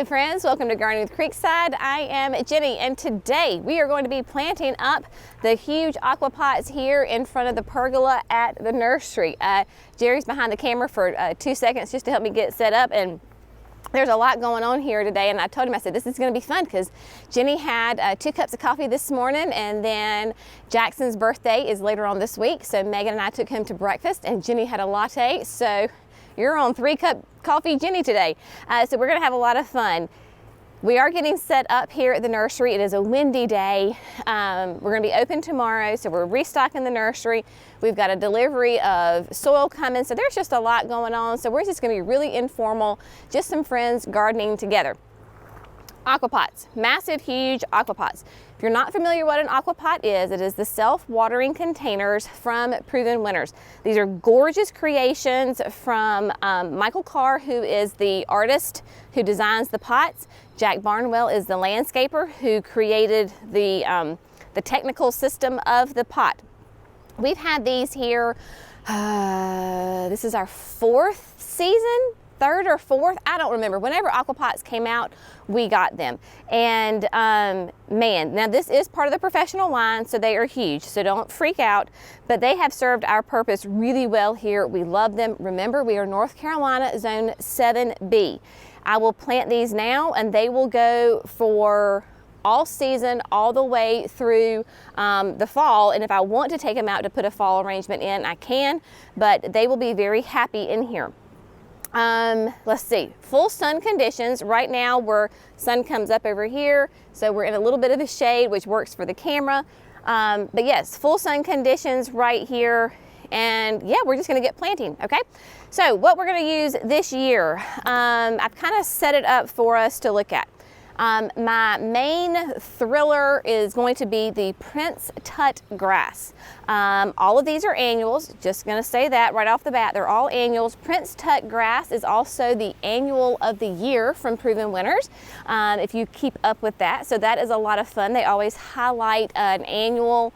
Hi friends, welcome to Gardening with Creekside. I am Jenny, and today we are going to be planting up the huge AquaPots here in front of the pergola at the nursery. Jerry's behind the camera for 2 seconds just to help me get set up, and there's a lot going on here today, and I told him, I said, this is going to be fun because Jenny had 2 cups of coffee this morning, and then Jackson's birthday is later on this week, so Megan and I took him to breakfast, and Jenny had a latte, so you're on 3-cup coffee Jenny today. So we're going to have a lot of fun. We are getting set up here at the nursery. It is a windy day. We're going to be open tomorrow, so we're restocking the nursery. We've got a delivery of soil coming, so there's just a lot going on. So we're just going to be really informal, just some friends gardening together. AquaPots, massive, huge AquaPots. If you're not familiar what an AquaPot is, it is the self-watering containers from Proven Winners. These are gorgeous creations from Michael Carr, who is the artist who designs the pots. Jack Barnwell is the landscaper who created the technical system of the pot. We've had these here, this is our 4th season? 3rd or 4th, I don't remember. Whenever AquaPots came out, we got them. And man, now this is part of the professional line, so they are huge, so don't freak out, but they have served our purpose really well here. We love them. Remember, we are North Carolina Zone 7B. I will plant these now, and they will go for all season, all the way through the fall. And if I want to take them out to put a fall arrangement in, I can, but they will be very happy in here. Let's see, full sun conditions. Right now sun comes up over here, so we're in a little bit of a shade, which works for the camera. But yes, full sun conditions right here. And yeah, we're just gonna get planting, okay? So what we're gonna use this year, I've kind of set it up for us to look at. My main thriller is going to be the Prince Tut grass. All of these are annuals, just going to say that right off the bat, they're all annuals. Prince Tut grass is also the annual of the year from Proven Winners, if you keep up with that. So that is a lot of fun. They always highlight an annual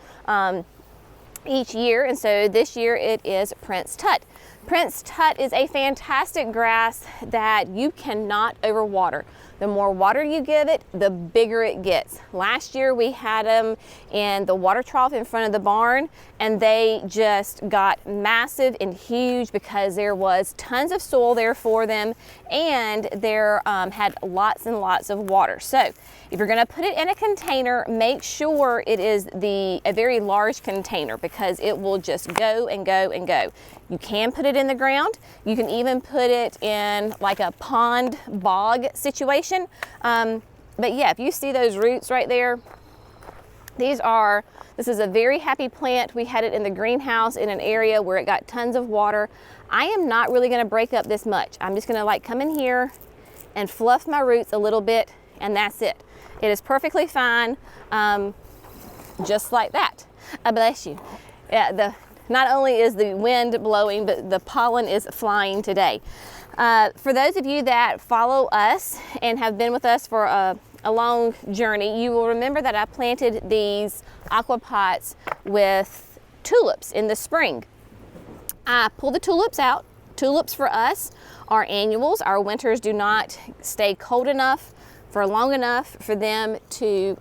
each year, and so this year it is Prince Tut. Prince Tut is a fantastic grass that you cannot overwater. The more water you give it, the bigger it gets. Last year we had them in the water trough in front of the barn, and they just got massive and huge because there was tons of soil there for them, and there had lots and lots of water. So if you're gonna put it in a container, make sure it is a very large container because it will just go and go and go. You can put it in the ground. You can even put it in like a pond bog situation. But yeah, if you see those roots right there, this is a very happy plant. We had it in the greenhouse in an area where it got tons of water. I am not really gonna break up this much. I'm just gonna like come in here and fluff my roots a little bit, and that's it. It is perfectly fine, just like that. Bless you. Yeah, not only is the wind blowing, but the pollen is flying today. For those of you that follow us and have been with us for a long journey, you will remember that I planted these AquaPots with tulips in the spring. I pulled the tulips out. Tulips for us are annuals. Our winters do not stay cold enough for long enough for them to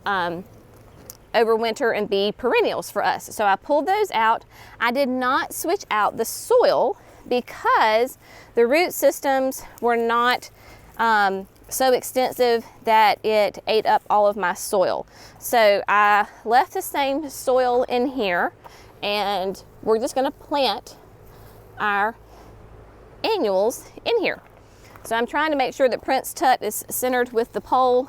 overwinter and be perennials for us. So I pulled those out. I did not switch out the soil because the root systems were not so extensive that it ate up all of my soil. So I left the same soil in here, and we're just gonna plant our annuals in here. So I'm trying to make sure that Prince Tut is centered with the pole.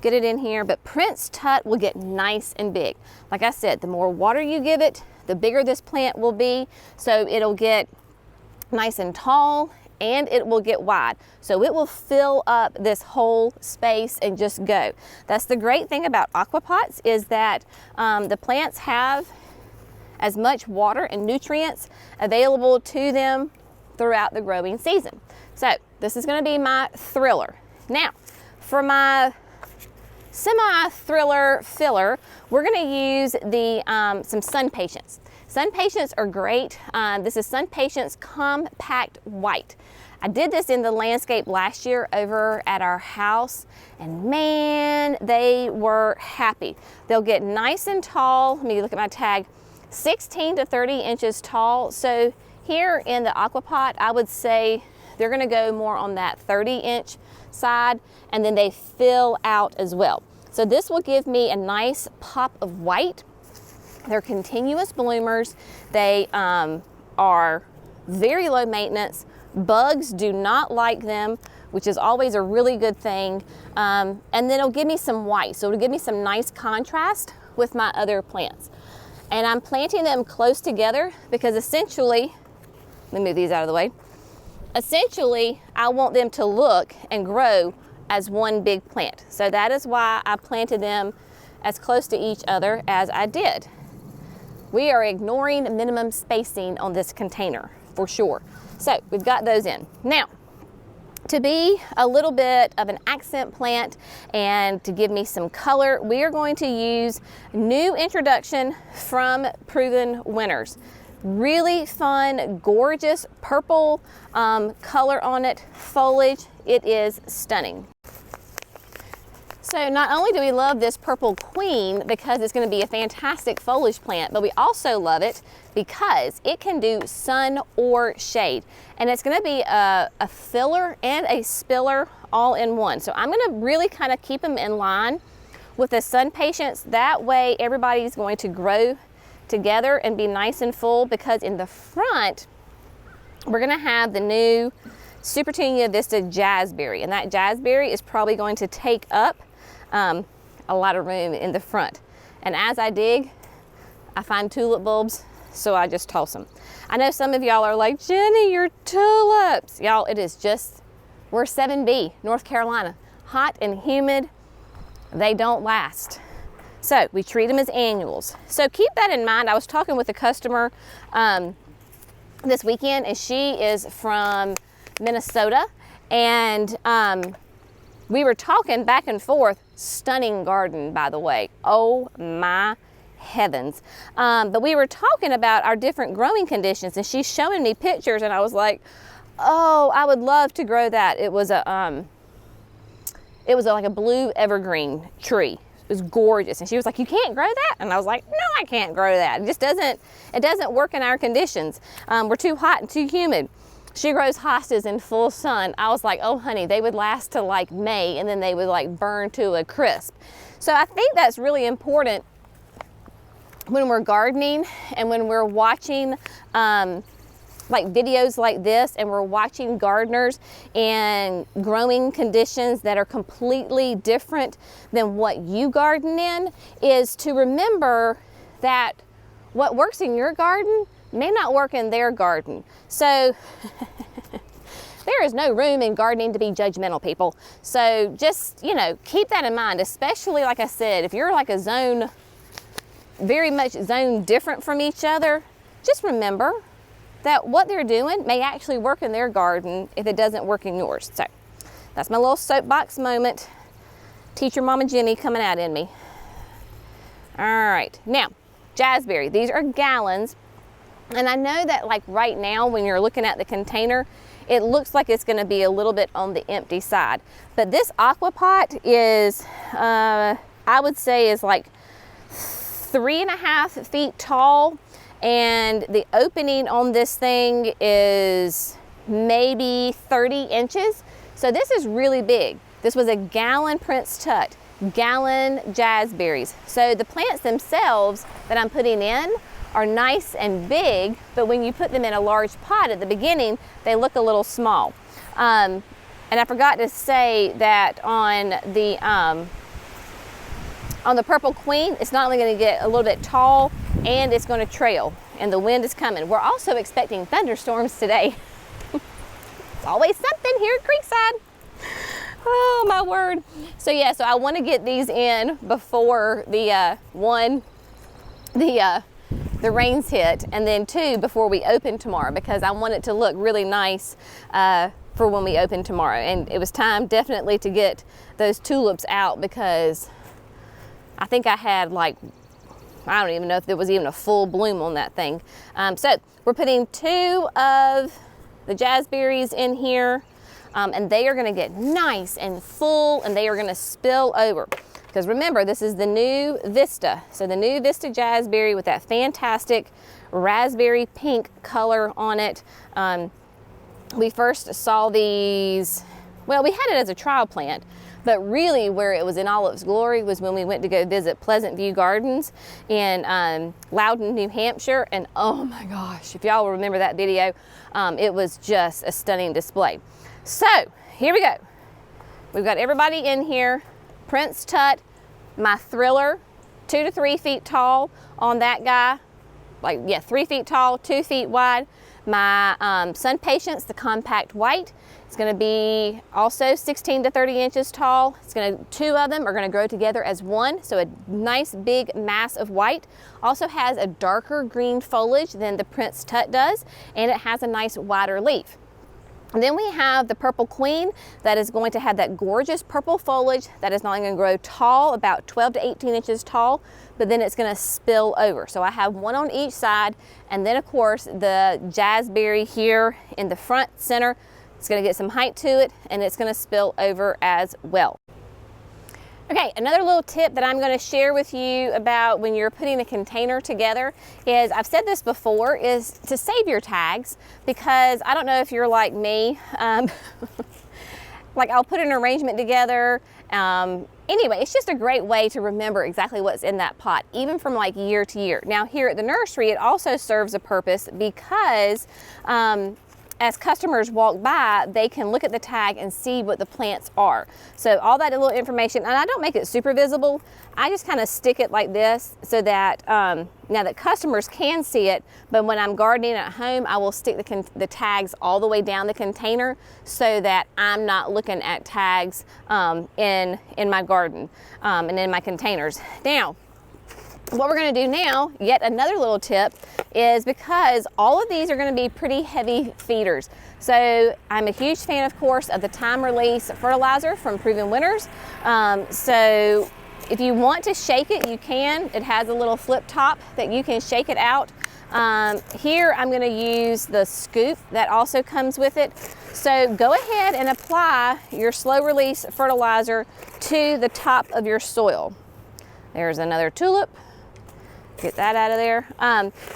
Get it in here, but Prince Tut will get nice and big. Like I said, the more water you give it, the bigger this plant will be. So it'll get nice and tall, and it will get wide. So it will fill up this whole space and just go. That's the great thing about AquaPots, is that the plants have as much water and nutrients available to them throughout the growing season. So this is gonna be my thriller. Now, for my semi-thriller filler, we're going to use some Sun Patience. Sun Patience are great. This is Sun Patience Compact White. I did this in the landscape last year over at our house, and man, they were happy. They'll get nice and tall. Let me look at my tag, 16 to 30 inches tall. So here in the AquaPot, I would say they're gonna go more on that 30-inch side, and then they fill out as well. So this will give me a nice pop of white. They're continuous bloomers. They are very low maintenance. Bugs do not like them, which is always a really good thing. And then it'll give me some white, so it'll give me some nice contrast with my other plants. And I'm planting them close together because essentially, let me move these out of the way. Essentially, I want them to look and grow as one big plant. So that is why I planted them as close to each other as I did. We are ignoring minimum spacing on this container for sure. So we've got those in. Now, to be a little bit of an accent plant and to give me some color, we are going to use new introduction from Proven Winners. Really fun, gorgeous purple color on it, foliage. It is stunning. So not only do we love this purple queen because it's going to be a fantastic foliage plant, but we also love it because it can do sun or shade. And it's going to be a filler and a spiller all in one. So I'm going to really kind of keep them in line with the sun patience. That way everybody's going to grow together and be nice and full, because in the front we're going to have the new Supertunia Vista Jazzberry, and that Jazzberry is probably going to take up a lot of room in the front. And as I dig, I find tulip bulbs, so I just toss them. I know some of y'all are like, Jenny, your tulips. Y'all, it is just, we're 7B, North Carolina. Hot and humid, they don't last. So we treat them as annuals. So keep that in mind. I was talking with a customer this weekend, and she is from Minnesota, and we were talking back and forth. Stunning garden, by the way. Oh my heavens. But we were talking about our different growing conditions, and she's showing me pictures, and I was like, oh, I would love to grow that. It was a like a blue evergreen tree. It was gorgeous. And she was like, you can't grow that? And I was like, no, I can't grow that. It doesn't work in our conditions. We're too hot and too humid. She grows hostas in full sun. I was like, oh honey, they would last to like May, and then they would like burn to a crisp. So I think that's really important when we're gardening and when we're watching like videos like this, and we're watching gardeners in growing conditions that are completely different than what you garden in, is to remember that what works in your garden may not work in their garden. So there is no room in gardening to be judgmental, people. So just, you know, keep that in mind, especially like I said, if you're like a zone, very much zone different from each other, just remember that what they're doing may actually work in their garden if it doesn't work in yours. So that's my little soapbox moment. Teacher Mama Jenny coming out in me. All right, now, Jazzberry, these are gallons. And I know that like right now when you're looking at the container, it looks like it's gonna be a little bit on the empty side. But this AquaPot is, I would say is like 3.5 feet tall. And the opening on this thing is maybe 30 inches. So this is really big. This was a gallon Prince Tut, gallon Jazzberries. So the plants themselves that I'm putting in are nice and big, but when you put them in a large pot at the beginning, they look a little small. And I forgot to say that on the Purple Queen, it's not only gonna get a little bit tall, and it's going to trail, and the wind is coming. We're also expecting thunderstorms today. It's always something here at Creekside. Oh my word. So yeah, so I want to get these in before the the rains hit, and then 2 before we open tomorrow, because I want it to look really nice for when we open tomorrow. And it was time definitely to get those tulips out, because I think I had like, I don't even know if there was even a full bloom on that thing. So we're putting 2 of the jazzberries in here, and they are gonna get nice and full, and they are gonna spill over. Because remember, this is the new Vista. So the new Vista jazzberry with that fantastic raspberry pink color on it. We first saw these, well, we had it as a trial plant, but really where it was in all its glory was when we went to go visit Pleasant View Gardens in Loudon, New Hampshire. And oh my gosh, if y'all remember that video, it was just a stunning display. So here we go. We've got everybody in here. Prince Tut, my Thriller, 2 to 3 feet tall on that guy. Like, yeah, 3 feet tall, 2 feet wide. My Sun Patience, the compact white, it's gonna be also 16 to 30 inches tall. It's gonna, 2 of them are gonna grow together as one, so a nice big mass of white. Also has a darker green foliage than the Prince Tut does, and it has a nice wider leaf. And then we have the Purple Queen that is going to have that gorgeous purple foliage that is not only going to grow tall, about 12 to 18 inches tall, but then it's going to spill over. So I have one on each side, and then of course the jazzberry here in the front center. It's going to get some height to it, and it's going to spill over as well. Okay, another little tip that I'm going to share with you about when you're putting a container together is, I've said this before, is to save your tags, because I don't know if you're like me, like I'll put an arrangement together. Anyway, it's just a great way to remember exactly what's in that pot, even from like year to year. Now here at the nursery, it also serves a purpose because as customers walk by, they can look at the tag and see what the plants are. So all that little information, and I don't make it super visible, I just kind of stick it like this so that now that customers can see it, but when I'm gardening at home, I will stick the tags all the way down the container so that I'm not looking at tags in my garden and in my containers. Now, what we're going to do now, yet another little tip, is because all of these are going to be pretty heavy feeders. So I'm a huge fan, of course, of the time release fertilizer from Proven Winners. So if you want to shake it, you can. It has a little flip top that you can shake it out. Here I'm going to use the scoop that also comes with it. So go ahead and apply your slow release fertilizer to the top of your soil. There's another tulip. Get that out of there.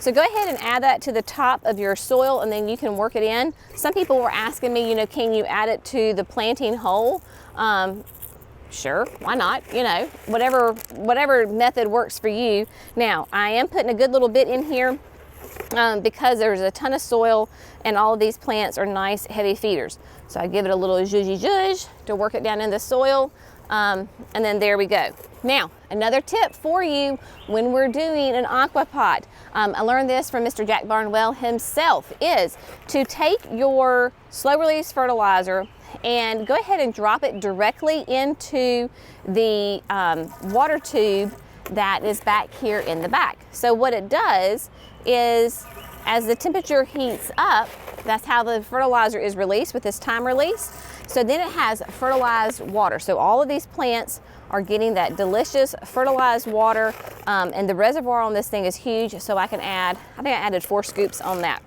So go ahead and add that to the top of your soil, and then you can work it in. Some people were asking me, you know, can you add it to the planting hole? Sure, why not? You know, whatever method works for you. Now, I am putting a good little bit in here because there's a ton of soil, and all of these plants are nice heavy feeders. So I give it a little zhuzh to work it down in the soil. And then there we go. Now, another tip for you when we're doing an aquapot, I learned this from Mr. Jack Barnwell himself, is to take your slow release fertilizer and go ahead and drop it directly into the water tube that is back here in the back. So what it does is, as the temperature heats up, that's how the fertilizer is released with this time release. So then it has fertilized water. So all of these plants are getting that delicious fertilized water, and the reservoir on this thing is huge, so I can add, I think I added 4 scoops on that.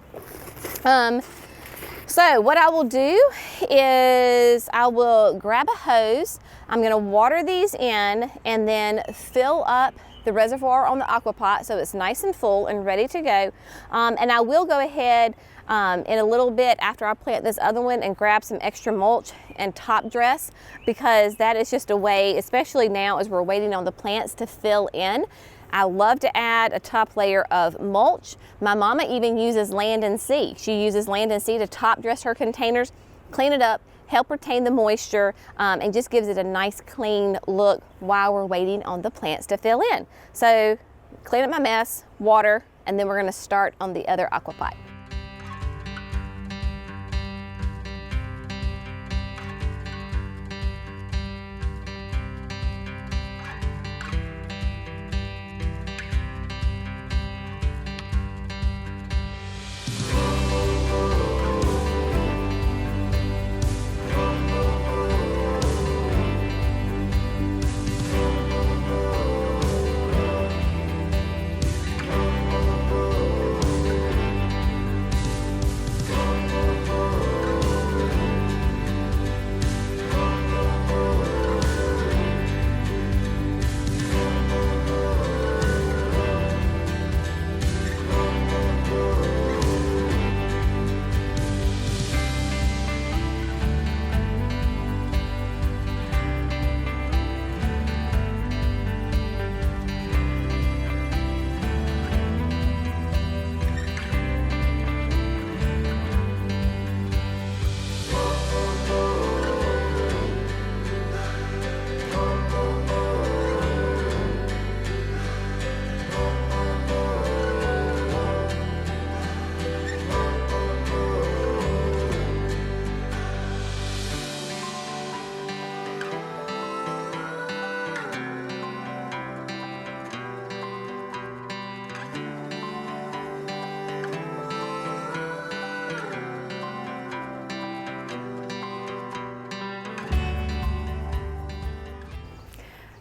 So what I will do is I will grab a hose, I'm gonna water these in and then fill up the reservoir on the aquapot so it's nice and full and ready to go. And I will go ahead in a little bit after I plant this other one and grab some extra mulch and top dress, because that is just a way, especially now as we're waiting on the plants to fill in. I love to add a top layer of mulch. My mama even uses Land and Sea. She uses Land and Sea to top dress her containers, clean it up, help retain the moisture, and just gives it a nice clean look while we're waiting on the plants to fill in. So clean up my mess, water, and then we're gonna start on the other aquapot.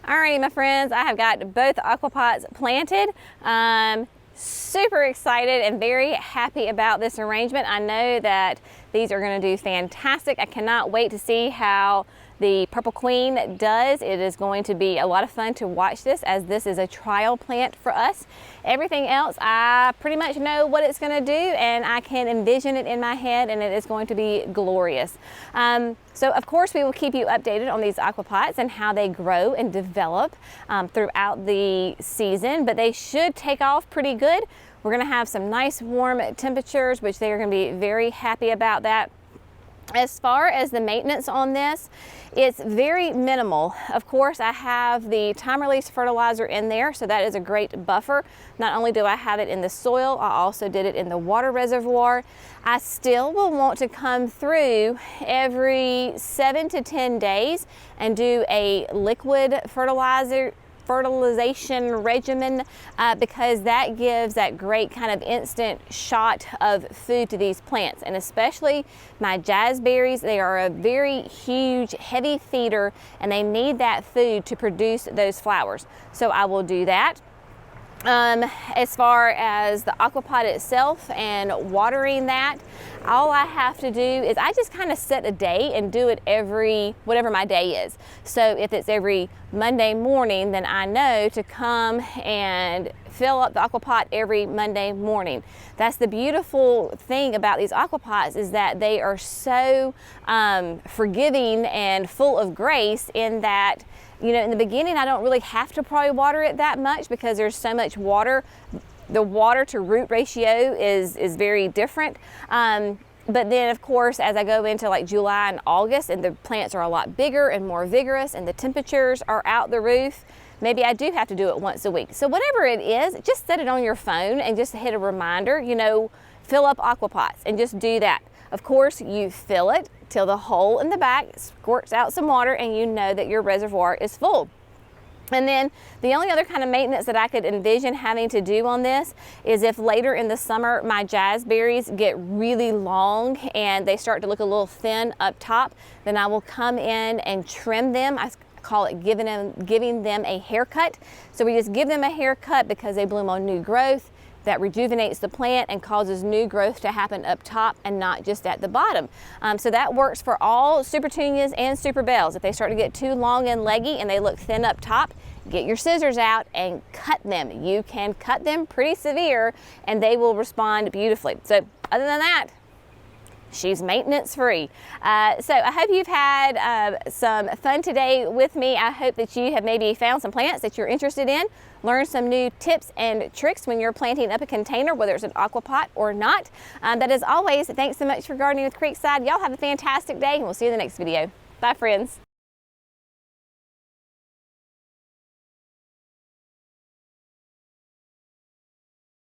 Alrighty, my friends, I have got both AquaPots planted. Super excited and very happy about this arrangement. I know that these are going to do fantastic. I cannot wait to see how the Purple Queen does. It is going to be a lot of fun to watch this, as this is a trial plant for us. Everything else, I pretty much know what it's going to do, and I can envision it in my head, and it is going to be glorious. So of course we will keep you updated on these AquaPots and how they grow and develop throughout the season, but they should take off pretty good. We're going to have some nice warm temperatures, which they are going to be very happy about that. As far as the maintenance on this, it's very minimal. Of course, I have the time-release fertilizer in there, so that is a great buffer. Not only do I have it in the soil, I also did it in the water reservoir. I still will want to come through every 7 to 10 days and do a liquid fertilization regimen because that gives that great kind of instant shot of food to these plants, and especially my jazzberries. They are a very huge heavy feeder, and they need that food to produce those flowers, so I will do that. As far as the AquaPot itself and watering that, all I have to do is I just kind of set a day and do it every, whatever my day is. So if it's every Monday morning, then I know to come and fill up the AquaPot every Monday morning. That's the beautiful thing about these AquaPots, is that they are so forgiving and full of grace, in that, you know, in the beginning I don't really have to probably water it that much because there's so much water. The water to root ratio is very different. But then of course, as I go into like July and August and the plants are a lot bigger and more vigorous and the temperatures are out the roof, maybe I do have to do it once a week. So whatever it is, just set it on your phone and just hit a reminder, you know, fill up AquaPots, and just do that. Of course, you fill it till the hole in the back squirts out some water and you know that your reservoir is full. And then the only other kind of maintenance that I could envision having to do on this is if later in the summer my jazzberries get really long and they start to look a little thin up top, then I will come in and trim them. I call it giving them a haircut. So we just give them a haircut because they bloom on new growth. That rejuvenates the plant and causes new growth to happen up top and not just at the bottom. So that works for all Super Petunias and Super Bells. If they start to get too long and leggy and they look thin up top, get your scissors out and cut them. You can cut them pretty severe and they will respond beautifully. So other than that, she's maintenance free. So I hope you've had some fun today with me. I hope that you have maybe found some plants that you're interested in, learned some new tips and tricks when you're planting up a container, whether it's an AquaPot or not. That as always, thanks so much for gardening with Creekside. Y'all have a fantastic day, and we'll see you in the next video. Bye, friends.